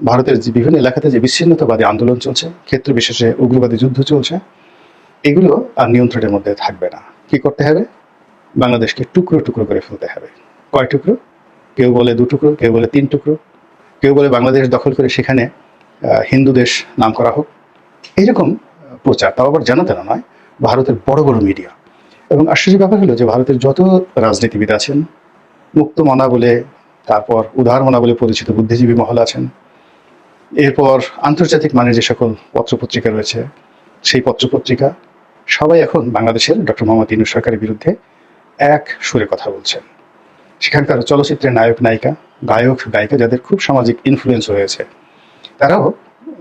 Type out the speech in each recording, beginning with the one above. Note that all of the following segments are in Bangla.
ভারতের যে বিভিন্ন এলাকাতে যে বিচ্ছিন্নতাবাদী আন্দোলন চলছে, ক্ষেত্র বিশেষে উগ্রবাদী যুদ্ধ চলছে, এগুলো আর নিয়ন্ত্রণের মধ্যে থাকবে না। কি করতে হবে? বাংলাদেশকে টুকরো টুকরো করে ফেলতে হবে। কয় টুকরো? কেউ বলে 2 টুকরো, কেউ বলে 3 টুকরো, কেউ বলে বাংলাদেশ দখল করে সেখানে হিন্দু দেশ নাম করা হোক। এইরকম প্রচার, তাও আবার জানা তেনা নয়, ভারতের বড় বড় মিডিয়া। এবং আশ্চর্য ব্যাপার হলো যে ভারতের যত রাজনীতিবিদ আছেন, মুক্তমনা বলে, তারপর উদারমনা বলে পরিচিত বুদ্ধিজীবী মহল আছেন, এরপর আন্তর্জাতিক মানের যে সকল পত্রপত্রিকা রয়েছে, সেই পত্রপত্রিকা সবাই এখন বাংলাদেশের ডক্টর মোহাম্মদ ইউনূস সরকারের বিরুদ্ধে এক সুরে কথা বলছেন। সেখানকার চলচ্চিত্রের নায়ক নায়িকা, গায়ক গায়িকা যাদের খুব সামাজিক ইনফ্লুয়েন্স হয়েছে, তারাও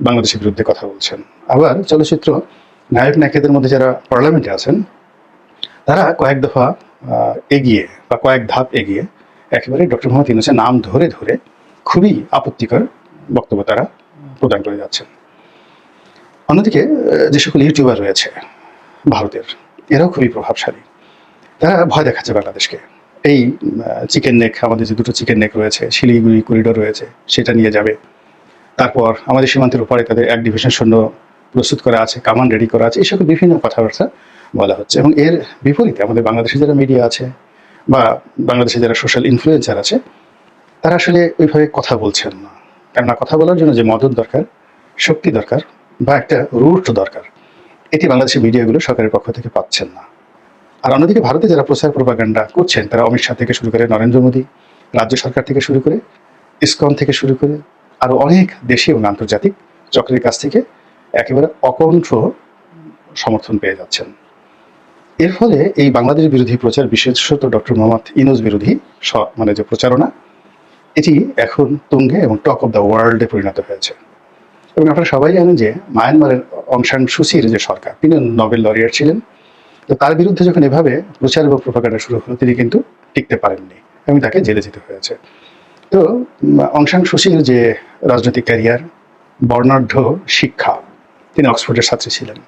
বাংলাদেশের বিরুদ্ধে কথা বলছেন। আবার চলচ্চিত্র নায়ক নায়িকাদের মধ্যে যারা পার্লামেন্টে আছেন, তারা কয়েক দফা এগিয়ে বা কয়েক ধাপ এগিয়ে একেবারে ডক্টর মোহাম্মদ ইউনূসের নাম ধরে ধরে খুবই আপত্তিকর বক্তব্য তারা প্রদান করে যাচ্ছেন। অন্যদিকে যে সকল ইউটিউবার রয়েছে ভারতের, এরাও খুবই প্রভাবশালী। তারা ভয় দেখাচ্ছে বাংলাদেশকে। এই চিকেন নেক, আমাদের যে 2টো চিকেন নেক রয়েছে, শিলিগুড়ি করিডোর রয়েছে, সেটা নিয়ে যাবে। তারপর আমাদের সীমান্তের উপরে তাদের 1 ডিভিশন সৈন্য প্রস্তুত করা আছে, কামান রেডি করা আছে, এই সকল বিভিন্ন কথাবার্তা বলা হচ্ছে। এবং এর বিপরীতে আমাদের বাংলাদেশে যারা মিডিয়া আছে বা বাংলাদেশে যারা সোশ্যাল ইনফ্লুয়েন্সার আছে, তারা আসলে ওইভাবে কথা বলছেন না। কেননা কথা বলার জন্য যে মদত দরকার, শক্তি দরকার বা একটা রুট দরকার, এটি বাংলাদেশের মিডিয়াগুলো সরকারের পক্ষ থেকে পাচ্ছেন না। আর অন্যদিকে ভারতে যারা প্রচার প্রপাগান্ডা করছেন, তারা অমিত শাহ থেকে শুরু করে নরেন্দ্র মোদী, রাজ্য সরকার থেকে শুরু করে ইসকন থেকে শুরু করে আরও অনেক দেশি এবং আন্তর্জাতিক চক্রের কাছ থেকে একেবারে অকণ্ঠ সমর্থন পেয়ে যাচ্ছেন। এর ফলে এই বাংলাদেশ বিরোধী প্রচার, বিশেষত ডক্টর মোহাম্মদ ইউনূস বিরোধী মানে যে প্রচারণা, এটি এখন তুঙ্গে এবং টক অফ দ্য ওয়ার্ল্ডে পরিণত হয়েছে। এবং আপনারা সবাই জানেন যে মায়ানমারের অং সান সুচির যে সরকার, তিনি নোবেল লরিয়েট ছিলেন। তো তার বিরুদ্ধে যখন এভাবে প্রচার এবং প্রপাগান্ডা শুরু হলো, তিনি কিন্তু টিকতে পারেননি এবং তাকে জেলে যেতে হয়েছে। তো অং সান সুচির যে রাজনৈতিক ক্যারিয়ার, বর্ণাঢ্য শিক্ষা, তিনি অক্সফোর্ডের ছাত্রী ছিলেন,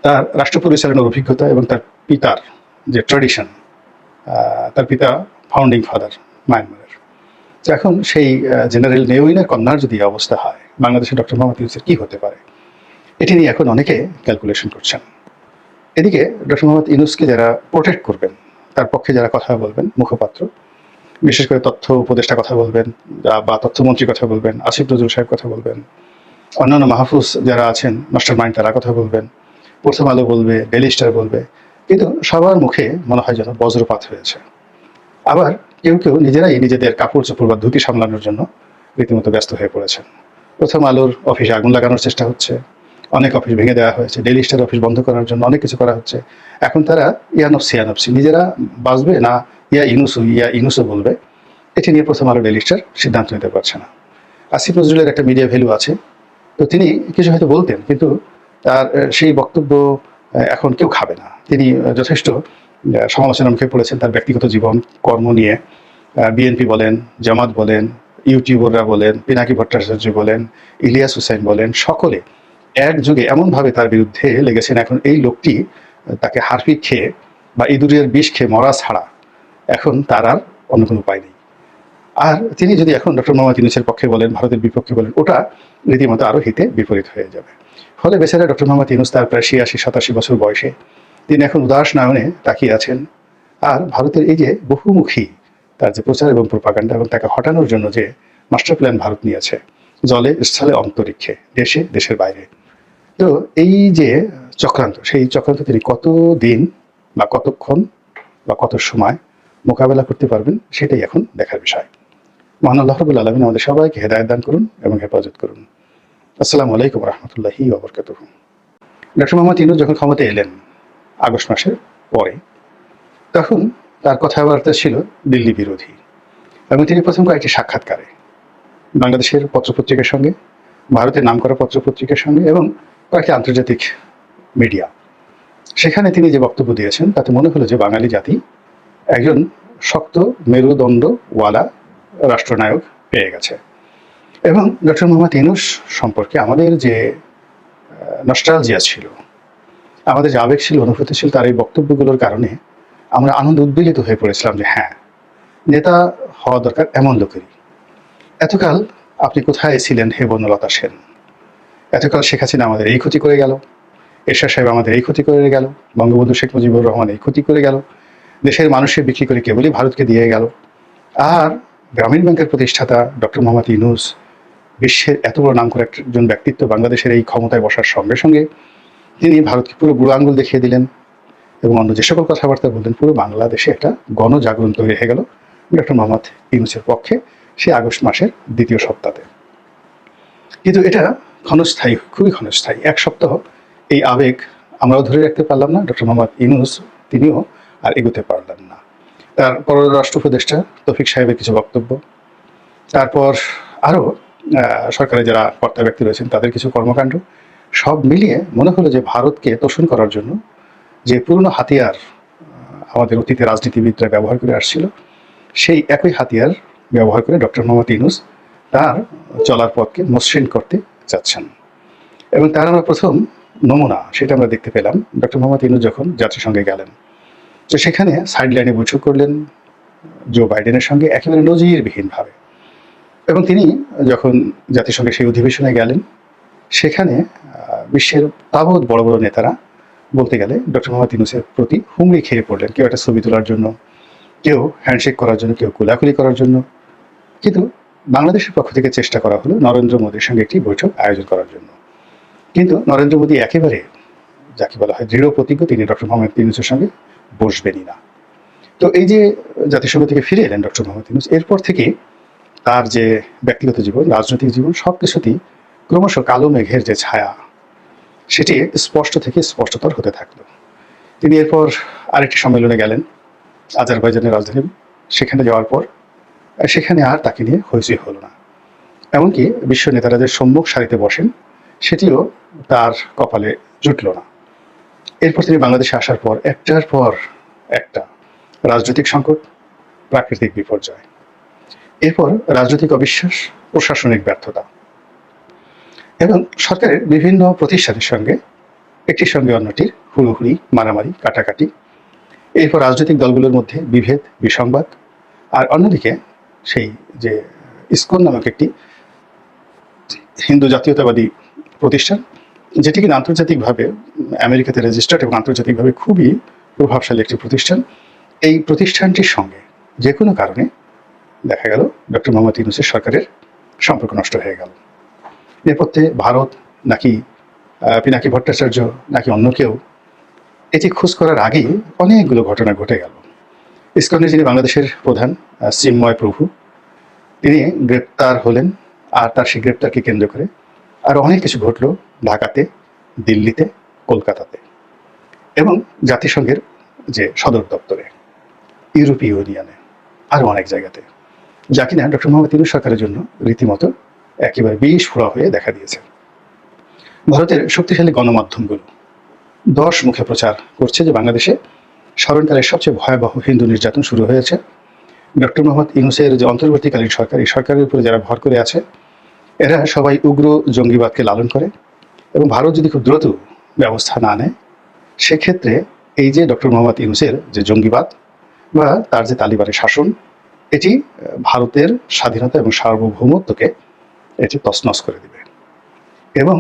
তার রাষ্ট্র পরিচালনার অভিজ্ঞতা এবং তার পিতার যে ট্র্যাডিশন, তার পিতা ফাউন্ডিং ফাদার মায়ানমারের। তো এখন সেই জেনারেল নেওইনের কন্যার যদি অবস্থা হয়, বাংলাদেশের ডক্টর মোহাম্মদ ইউনূসের কী হতে পারে, এটি নিয়ে এখন অনেকে ক্যালকুলেশন করছেন। এদিকে ডক্টর মোহাম্মদ ইউনূসকে যারা প্রোটেক্ট করবেন, তার পক্ষে যারা কথা বলবেন, মুখপাত্র, বিশেষ করে তথ্য উপদেষ্টা কথা বলবেন বা তথ্যমন্ত্রী কথা বলবেন, আসিফ নজরুল সাহেব কথা বলবেন, অন্যান্য মাহফুজ যারা আছেন মাস্টার মাইন্ড, তারা কথা বলবেন, প্রথম আলো বলবে, ডেইলি স্টার বলবে, কিন্তু সবার মুখে মনে হয় যেন বজ্রপাত হয়েছে। আবার কেউ কেউ নিজেরাই নিজেদের কাপড় চোপড় বা ধুতি সামলানোর জন্য রীতিমতো ব্যস্ত হয়ে পড়েছেন। প্রথম আলোর অফিসে আগুন লাগানোর চেষ্টা হচ্ছে, অনেক অফিস ভেঙে দেওয়া হয়েছে, ডেইলি স্টার অফিস বন্ধ করার জন্য অনেক কিছু করা হচ্ছে। এখন তারা ইয়ানফসি নিজেরা বাঁচবে না ইয়া ইনুসু বলবে, এটি নিয়ে প্রথম আলো ডেইলি স্টার সিদ্ধান্ত নিতে পারছে না। আসিফ নজরুলের একটা মিডিয়া ভ্যালু আছে, তো তিনি কিছু হয়তো বলতেন, কিন্তু তার সেই বক্তব্য এখন কেউ খাবে না। তিনি যথেষ্ট সমালোচনার মুখে পড়েছেন তার ব্যক্তিগত জীবন কর্ম নিয়ে। বিএনপি বলেন, জামাত বলেন, ইউটিউবাররা বলেন, পিনাকি ভট্টাচার্য বলেন, ইলিয়াস হুসাইন বলেন, সকলে একযোগে এমনভাবে তার বিরুদ্ধে লেগেছেন, এখন এই লোকটি তাকে হারপিক খেয়ে বা ইঁদুরের বিষ খেয়ে মরা ছাড়া এখন তার আর অন্য কোনো উপায় নেই। আর তিনি যদি এখন ডক্টর মোহাম্মদ ইউনূসের পক্ষে বলেন, ভারতের বিপক্ষে বলেন, ওটা রীতিমতো আরও হিতে বিপরীত হয়ে যাবে। ফলে বেচারা ডক্টর মোহাম্মদ ইউনূস তার প্রায় 86-87 বছর বয়সে তিনি এখন উদাস নয়নে তাকিয়ে আছেন। আর ভারতের এই যে বহুমুখী তার যে প্রচার এবং প্রপাগান্ডা এবং তাকে হটানোর জন্য যে মাস্টার প্ল্যান ভারত নিয়েছে, জলে, স্থলে, অন্তরিক্ষে, দেশে, দেশের বাইরে, তো এই যে চক্রান্ত, সেই চক্রান্ত তিনি কতদিন বা কতক্ষণ বা কত সময় মোকাবেলা করতে পারবেন, সেটাই এখন দেখার বিষয়। মহান আল্লাহ রাব্বুল আলামিন আমাদের সবাইকে হেদায়েত দান করুন এবং হেফাজত করুন। আসসালামু আলাইকুম রহমতুল্লাহি ওয়া বারাকাতুহু। ডক্টর মোহাম্মদ ইউনূস যখন ক্ষমতায় এলেন আগস্ট মাসের পরে, তখন তার কথাবার্তা ছিল দিল্লি বিরোধী। এবং তিনি প্রথম কয়েকটি সাক্ষাৎকারে বাংলাদেশের পত্রপত্রিকার সঙ্গে, ভারতের নামকরা পত্রপত্রিকার সঙ্গে এবং কয়েকটি আন্তর্জাতিক মিডিয়া, সেখানে তিনি যে বক্তব্য দিয়েছেন, তাতে মনে হলো যে বাঙালি জাতি একজন শক্ত মেরুদণ্ডওয়ালা রাষ্ট্রনায়ক পেয়ে গেছে। এবং ডক্টর মোহাম্মদ ইউনূস সম্পর্কে আমাদের যে নস্টালজিয়া ছিল, আমাদের যে আবেগ ছিল, অনুভূতি ছিল, তার এই বক্তব্যগুলোর কারণে আমরা আনন্দ উদ্বেলিত হয়ে পড়েছিলাম যে হ্যাঁ, নেতা হওয়া দরকার এমন লোকেরই। এতকাল আপনি কোথায় ছিলেন হে বনলতা সেন? এতকাল শেখ হাসিনা আমাদের এই ক্ষতি করে গেল, এরশাদ সাহেব আমাদের এই ক্ষতি করে গেল, বঙ্গবন্ধু শেখ মুজিবুর রহমান এই ক্ষতি করে গেল, দেশের মানুষের বিক্রি করে কেবলই ভারতকে দিয়ে গেল। আর গ্রামীণ ব্যাংকের প্রতিষ্ঠাতা ডক্টর মোহাম্মদ ইউনূস, বিশ্বের এত বড় নামকরা একজন ব্যক্তিত্ব, বাংলাদেশের এই ক্ষমতায় বসার সঙ্গে সঙ্গে তিনি ভারতকে পুরো বুড়ো আঙ্গুল দেখিয়ে দিলেন এবং অন্য যে সকল কথাবার্তা বললেন, পুরো বাংলাদেশে একটা গণজাগরণ তৈরি হয়ে গেল ডক্টর মোহাম্মদ ইউনূসের পক্ষে সেই আগস্ট মাসের দ্বিতীয় সপ্তাহে। কিন্তু এটা ক্ষণস্থায়ী, খুবই ক্ষণস্থায়ী। এক সপ্তাহ এই আবেগ আমরাও ধরে রাখতে পারলাম না, ডক্টর মোহাম্মদ ইউনূস তিনিও আর এগোতে পারলেন না। তার পররাষ্ট্র উপদেষ্টা তৌফিক সাহেবের কিছু বক্তব্য, তারপর আরও সরকারের যারা কর্তা ব্যক্তি রয়েছেন তাদের কিছু কর্মকাণ্ড, সব মিলিয়ে মনে হলো যে ভারতকে তোষণ করার জন্য যে পুরনো হাতিয়ার আমাদের অতীতে রাজনীতিবিদরা ব্যবহার করে আসছিল, সেই একই হাতিয়ার ব্যবহার করে ডক্টর মোহাম্মদ ইউনূস তার চলার পথকে মসৃণ করতে চাচ্ছেন। এবং তার আমরা প্রথম নমুনা সেটা আমরা দেখতে পেলাম ডক্টর মোহাম্মদ ইউনূস যখন জাতিসংঘে গেলেন। তো সেখানে সাইড লাইনে বৈঠক করলেন জো বাইডেনের সঙ্গে একেবারে নজিরবিহীনভাবে। এবং তিনি যখন জাতিসংঘের সেই অধিবেশনে গেলেন, সেখানে বিশ্বের তাবৎ বড় বড় নেতারা বলতে গেলে ডক্টর মোহাম্মদ ইউনূসের প্রতি হুমড়ি খেয়ে পড়লেন, কেউ একটা ছবি তোলার জন্য, কেউ হ্যান্ডশেক করার জন্য, কেউ কোলাকুলি করার জন্য। কিন্তু বাংলাদেশের পক্ষ থেকে চেষ্টা করা হলো নরেন্দ্র মোদীর সঙ্গে একটি বৈঠক আয়োজন করার জন্য। কিন্তু নরেন্দ্র মোদী একেবারে যাকে বলা হয় দৃঢ় প্রতিজ্ঞ, তিনি ডক্টর মোহাম্মদ ইউনূসের সঙ্গে বসবেনই না। তো এই যে জাতিসংঘ থেকে ফিরে এলেন ডক্টর মোহাম্মদ ইউনূস, এরপর থেকে তার যে ব্যক্তিগত জীবন, রাজনৈতিক জীবন, সব কিছুতেই ক্রমশ কালো মেঘের যে ছায়া, সেটি স্পষ্ট থেকে স্পষ্টতর হতে থাকলো। তিনি এরপর আরেকটি সম্মেলনে গেলেন আজারবাইজানের রাজধানী, সেখানে যাওয়ার পর সেখানে আর তাকে নিয়ে হইচই হলো না। এমনকি বিশ্ব নেতারা যে সম্মুখ সারিতে বসেন, সেটিও তার কপালে জুটল না। এরপর তিনি বাংলাদেশে আসার পর একটার পর একটা রাজনৈতিক সংকট, প্রাকৃতিক বিপর্যয়, এরপর রাজনৈতিক অবিশ্বাস, প্রশাসনিক ব্যর্থতা এবং সরকারের বিভিন্ন প্রতিষ্ঠানের সঙ্গে একটির সঙ্গে অন্যটির হুড়োহুড়ি, মারামারি, কাটাকাটি, এরপর রাজনৈতিক দলগুলোর মধ্যে বিভেদ, বিসংবাদ, আর অন্যদিকে সেই যে ইসকন নামক একটি হিন্দু জাতীয়তাবাদী প্রতিষ্ঠান, যেটি কিনা আন্তর্জাতিকভাবে আমেরিকাতে রেজিস্টার্ড এবং আন্তর্জাতিকভাবে খুবই প্রভাবশালী একটি প্রতিষ্ঠান, এই প্রতিষ্ঠানটির সঙ্গে যে কোনো কারণে দেখা গেল ডক্টর মোহাম্মদ ইউনূসের সরকারের সম্পর্ক নষ্ট হয়ে গেল। নেপথ্যে ভারত নাকি পিনাকি ভট্টাচার্য নাকি অন্য কেউ, এটি খোঁজ করার আগেই অনেকগুলো ঘটনা ঘটে গেল। ইসকনের যিনি বাংলাদেশের প্রধান চিন্ময় প্রভু, তিনি গ্রেপ্তার হলেন, আর তার সেই গ্রেপ্তারকে কেন্দ্র করে আর অনেক কিছু ঘটল ঢাকাতে, দিল্লিতে, কলকাতাতে এবং জাতিসংঘের যে সদর দপ্তরে, ইউরোপীয় ইউনিয়নে, আরও অনেক জায়গাতে, যা কিনা ডক্টর মোহাম্মদ ইউনূস সরকারের জন্য রীতিমতো একেবারে বিষ ফোড়া হয়ে দেখা দিয়েছে। ভারতের শক্তিশালী গণমাধ্যমগুলো 10 মুখে প্রচার করছে যে বাংলাদেশে স্মরণকালের সবচেয়ে ভয়াবহ হিন্দু নির্যাতন শুরু হয়েছে। ডক্টর মোহাম্মদ ইউনূসের যে অন্তর্বর্তীকালীন সরকার, এই সরকারের উপরে যারা ভর করে আছে, এরা সবাই উগ্র জঙ্গিবাদকে লালন করে এবং ভারত যদি খুব দ্রুত ব্যবস্থা না নেয়, সেক্ষেত্রে এই যে ডক্টর মোহাম্মদ ইউনূসের যে জঙ্গিবাদ বা তার যে তালিবানের শাসন, এটি ভারতের স্বাধীনতা এবং সার্বভৌমত্বকে এটি তছনছ করে দিবে। এবং